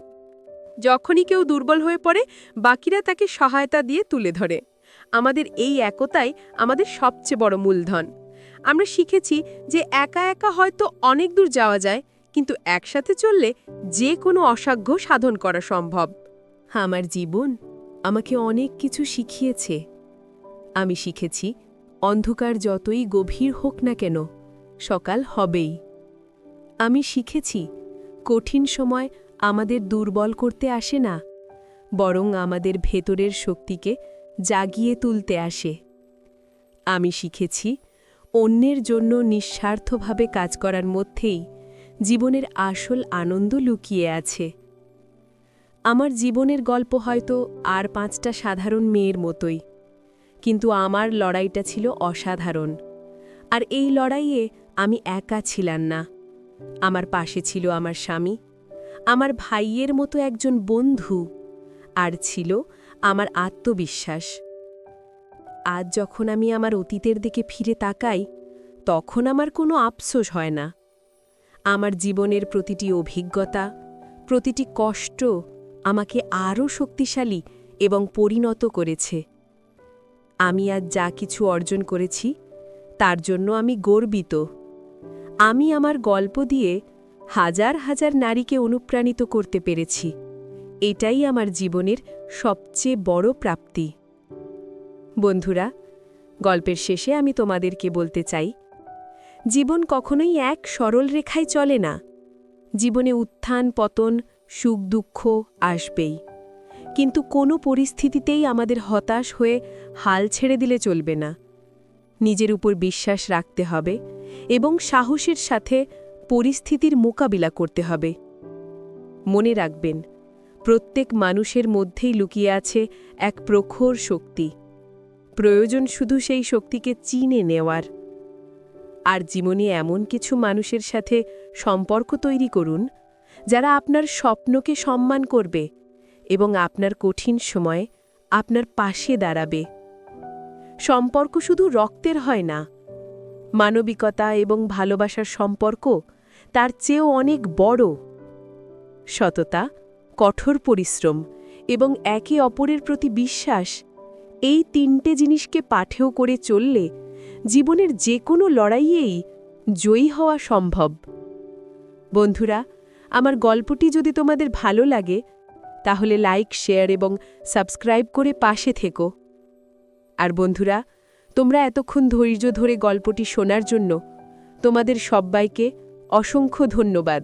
যখনই কেউ দুর্বল হয়ে পড়ে, বাকিরা তাকে সহায়তা দিয়ে তুলে ধরে। আমাদের এই একতাই আমাদের সবচেয়ে বড় মূলধন। আমরা শিখেছি যে একা একা হয়তো অনেক দূর যাওয়া যায়, কিন্তু একসাথে চললে যে কোনো অসাধ্য সাধন করা সম্ভব। আমার জীবন আমাকে অনেক কিছু শিখিয়েছে। আমি শিখেছি অন্ধকার যতই গভীর হোক না কেন, সকাল হবেই। আমি শিখেছি কঠিন সময় আমাদের দুর্বল করতে আসে না, বরং আমাদের ভেতরের শক্তিকে জাগিয়ে তুলতে আসে। আমি শিখেছি অন্যের জন্য নিঃস্বার্থভাবে কাজ করার মধ্যেই জীবনের আসল আনন্দ লুকিয়ে আছে। আমার জীবনের গল্প হয়তো আর 5টা সাধারণ মেয়ের মতোই, কিন্তু আমার লড়াইটা ছিল অসাধারণ। আর এই লড়াইয়ে আমি একা ছিলাম না। আমার পাশে ছিল আমার স্বামী, আমার ভাইয়ের মতো একজন বন্ধু, আর ছিল আমার আত্মবিশ্বাস। আজ যখন আমি আমার অতীতের দিকে ফিরে তাকাই, তখন আমার কোনো আফসোস হয় না। আমার জীবনের প্রতিটি অভিজ্ঞতা, প্রতিটি কষ্ট আমাকে আরও শক্তিশালী এবং পরিণত করেছে। আমি আজ যা কিছু অর্জন করেছি তার জন্য আমি গর্বিত। আমি আমার গল্প দিয়ে হাজার হাজার নারীকে অনুপ্রাণিত করতে পেরেছি। এটাই আমার জীবনের সবচেয়ে বড় প্রাপ্তি। বন্ধুরা, গল্পের শেষে আমি তোমাদেরকে বলতে চাই, জীবন কখনোই এক সরল রেখায় চলে না। জীবনে উত্থান পতন, সুখ দুঃখ আসবেই, কিন্তু কোনো পরিস্থিতিতেই আমাদের হতাশ হয়ে হাল ছেড়ে দিলে চলবে না। নিজের উপর বিশ্বাস রাখতে হবে এবং সাহসের সাথে পরিস্থিতির মোকাবিলা করতে হবে। মনে রাখবেন, প্রত্যেক মানুষের মধ্যেই লুকিয়ে আছে এক প্রখর শক্তি। প্রয়োজন শুধু সেই শক্তিকে চিনে নেওয়ার। আর জীবনে এমন কিছু মানুষের সাথে সম্পর্ক তৈরি করুন যারা আপনার স্বপ্নকে সম্মান করবে এবং আপনার কঠিন সময়ে আপনার পাশে দাঁড়াবে। সম্পর্ক শুধু রক্তের হয় না, মানবিকতা এবং ভালোবাসার সম্পর্ক তার চেয়েও অনেক বড়। সততা, কঠোর পরিশ্রম এবং একে অপরের প্রতি বিশ্বাস, এই তিনটে জিনিসকে পাথেয় করে চললে জীবনের যে কোনো লড়াইয়েই জয়ী হওয়া সম্ভব। বন্ধুরা, আমার গল্পটি যদি তোমাদের ভালো লাগে তাহলে লাইক, শেয়ার এবং সাবস্ক্রাইব করে পাশে থেকো। আর বন্ধুরা, তোমরা এতক্ষণ ধৈর্য ধরে গল্পটি শোনার জন্য তোমাদের সবাইকে অসংখ্য ধন্যবাদ।